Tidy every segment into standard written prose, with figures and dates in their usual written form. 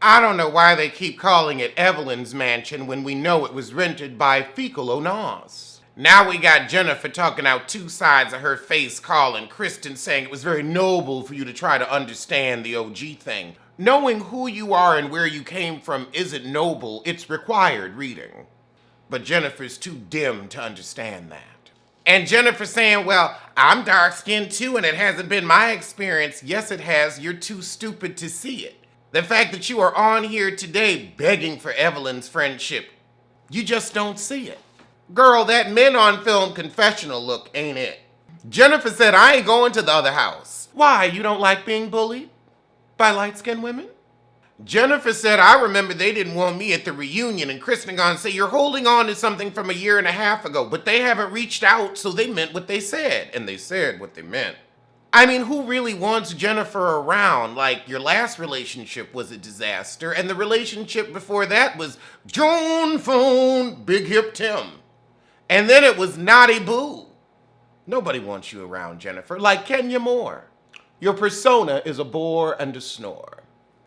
I don't know why they keep calling it Evelyn's mansion when we know it was rented by Fecal Onas. Now we got Jennifer talking out two sides of her face, calling Kristen saying it was very noble for you to try to understand the OG thing. Knowing who you are and where you came from isn't noble, it's required reading. But Jennifer's too dim to understand that. And Jennifer saying, well, I'm dark-skinned too and it hasn't been my experience. Yes, it has. You're too stupid to see it. The fact that you are on here today begging for Evelyn's friendship, you just don't see it. Girl, that men on film confessional look ain't it. Jennifer said, I ain't going to the other house. Why, you don't like being bullied by light-skinned women? Jennifer said, I remember they didn't want me at the reunion, and Kristen gonna say, you're holding on to something from a year and a half ago, but they haven't reached out, so they meant what they said, and they said what they meant. I mean, who really wants Jennifer around? Like, your last relationship was a disaster, and the relationship before that was Joan Phone, Big Hip Tim. And then it was Naughty Boo. Nobody wants you around, Jennifer, like Kenya Moore. Your persona is a bore and a snore.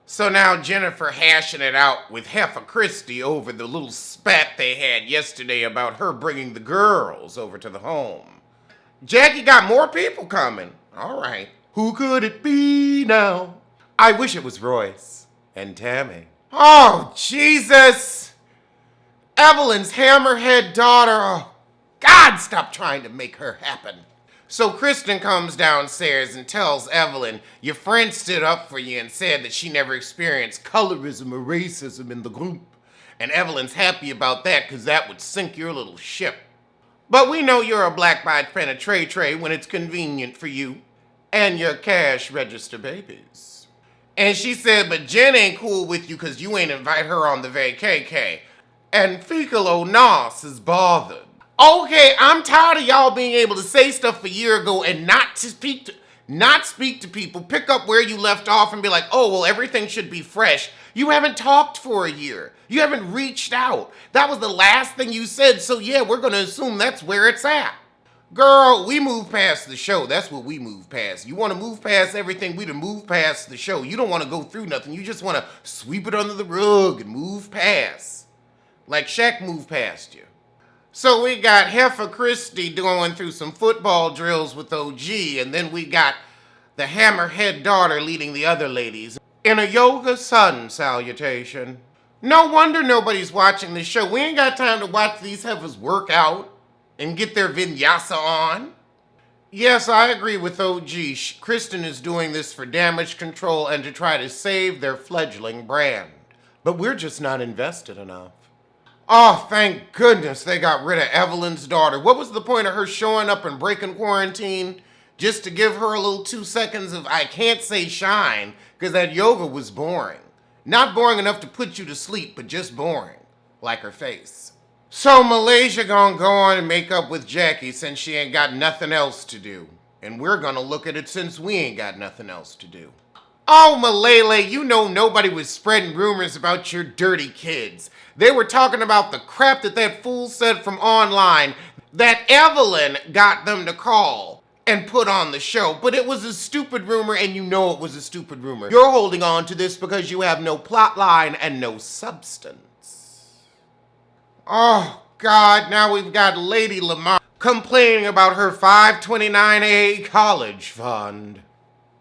So now Jennifer hashing it out with Heifer Christie over the little spat they had yesterday about her bringing the girls over to the home. Jackie got more people coming. All right. Who could it be now? I wish it was Royce and Tammy. Oh, Jesus. Evelyn's hammerhead daughter. Oh, God, stop trying to make her happen. So Kristen comes downstairs and tells Evelyn, your friend stood up for you and said that she never experienced colorism or racism in the group. And Evelyn's happy about that because that would sink your little ship. But we know you're a black bite penetrate when it's convenient for you and your cash register babies. And she said, but Jen ain't cool with you because you ain't invite her on the vacay. And Fecal Onas is bothered. Okay, I'm tired of y'all being able to say stuff a year ago and not speak to people, pick up where you left off and be like, oh, well, everything should be fresh. You haven't talked for a year. You haven't reached out. That was the last thing you said, so yeah, we're going to assume that's where it's at. Girl, we move past the show. That's what we move past. You want to move past everything, we to move past the show. You don't want to go through nothing. You just want to sweep it under the rug and move past. Like Shaq moved past you. So we got Heifer Christie going through some football drills with OG, and then we got the hammerhead daughter leading the other ladies in a yoga sun salutation. No wonder nobody's watching this show. We ain't got time to watch these heifers work out and get their vinyasa on. Yes, I agree with OG. Kristen is doing this for damage control and to try to save their fledgling brand. But we're just not invested enough. Oh, thank goodness they got rid of Evelyn's daughter. What was the point of her showing up and breaking quarantine? Just to give her a little 2 seconds of I can't say shine, because that yoga was boring. Not boring enough to put you to sleep, but just boring. Like her face. So Malaysia gonna go on and make up with Jackie since she ain't got nothing else to do. And we're gonna look at it since we ain't got nothing else to do. Oh, Malele, you know nobody was spreading rumors about your dirty kids. They were talking about the crap that fool said from online that Evelyn got them to call and put on the show. But it was a stupid rumor, and you know it was a stupid rumor. You're holding on to this because you have no plot line and no substance. Oh, God, now we've got Lady Lamar complaining about her 529A college fund.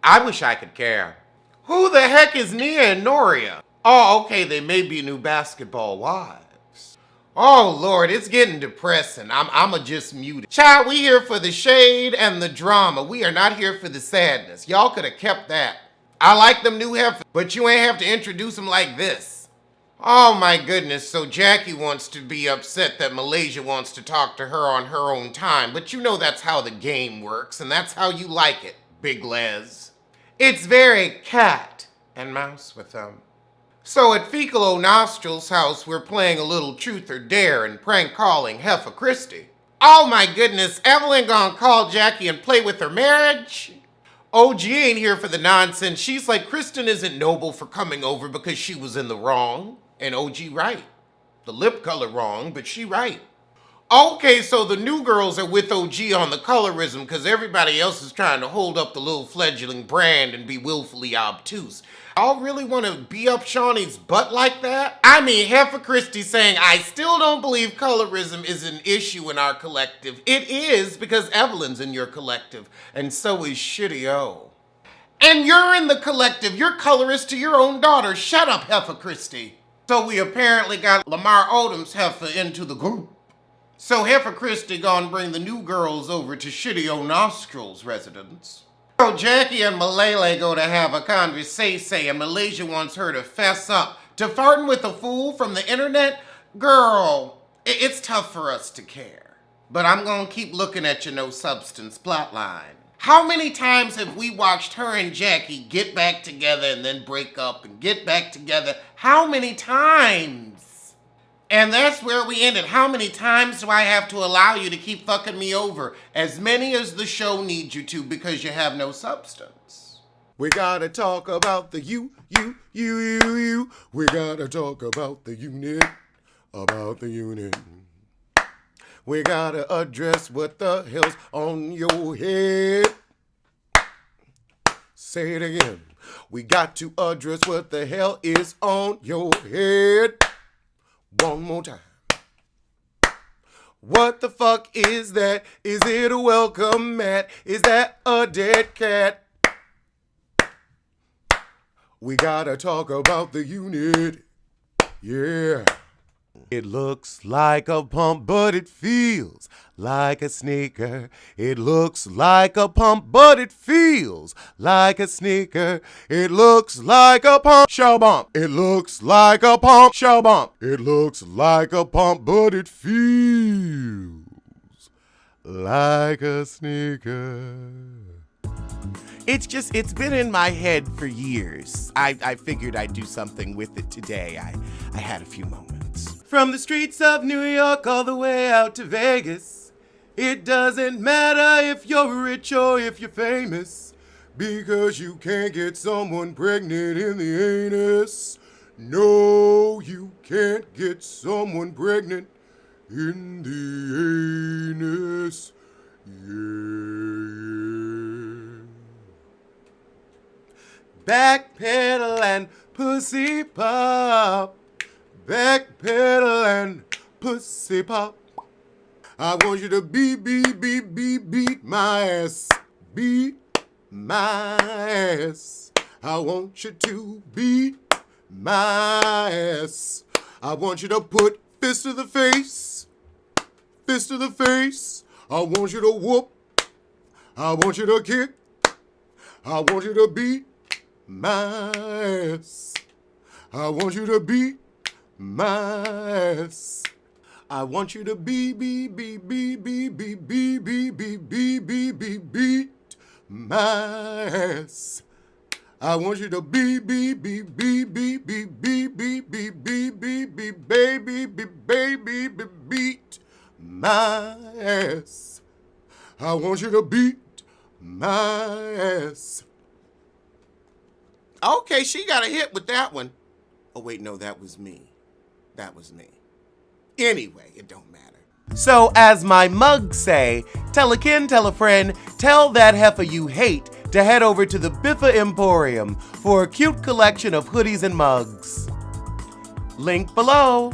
I wish I could care. Who the heck is Nia and Noria? Oh, okay, they may be new basketball wives. Oh, Lord, it's getting depressing. I'ma just mute it. Child, we here for the shade and the drama. We are not here for the sadness. Y'all could have kept that. I like them new heifers, but you ain't have to introduce them like this. Oh, my goodness. So Jackie wants to be upset that Malaysia wants to talk to her on her own time, but you know that's how the game works, and that's how you like it, Big Les. It's very cat and mouse with them. So at Fecal O'Nostil's house, we're playing a little truth or dare and prank calling Heifer Christie. Oh my goodness, Evelyn gonna call Jackie and play with her marriage? OG ain't here for the nonsense. She's like, Kristen isn't noble for coming over because she was in the wrong. And OG right. The lip color wrong, but she right. Okay, so the new girls are with OG on the colorism because everybody else is trying to hold up the little fledgling brand and be willfully obtuse. Y'all really want to be up Shawnee's butt like that? I mean, Heifer Christie saying, I still don't believe colorism is an issue in our collective. It is because Evelyn's in your collective, and so is Shitty O. And you're in the collective. You're colorist to your own daughter. Shut up, Heifer Christie. So we apparently got Lamar Odom's heifer into the group. So Heifer Christie gonna bring the new girls over to Shitty O Nostril's residence. So Jackie and Malele go to have a conversation and Malaysia wants her to fess up to farting with a fool from the internet. Girl, it's tough for us to care. But I'm gonna keep looking at your no substance plotline. How many times have we watched her and Jackie get back together and then break up and get back together? How many times? And that's where we ended. How many times do I have to allow you to keep fucking me over? As many as the show needs you to because you have no substance. We gotta talk about the you. We gotta talk about the unit, We gotta address what the hell's on your head. Say it again. We got to address what the hell is on your head. One more time. What the fuck is that? Is it a welcome mat? Is that a dead cat? We gotta talk about the unit. Yeah. It looks like a pump, but it feels like a sneaker. It looks like a pump, but it feels like a sneaker. It looks like a pump, show bump. It looks like a pump, show bump. It looks like a pump, but it feels like a sneaker. It's been in my head for years. I figured I'd do something with it today. I had a few moments. From the streets of New York all the way out to Vegas, it doesn't matter if you're rich or if you're famous, because you can't get someone pregnant in the anus. No, you can't get someone pregnant in the anus. Yeah. Backpedal and pussy pop. Backpedal and pussy pop. I want you to beat my ass. Beat my ass. I want you to beat my ass. I want you to put fist to the face. Fist to the face. I want you to whoop. I want you to kick. I want you to beat my ass. I want you to beat my ass. I want you to beat my ass. I want you to beat my ass. I want you to beat my ass. Okay, she got a hit with that one. Oh, wait, no, that was me. That was me. Anyway, it don't matter. So, as my mugs say, tell a kin, tell a friend, tell that heifer you hate to head over to the Biffa Emporium for a cute collection of hoodies and mugs. Link below.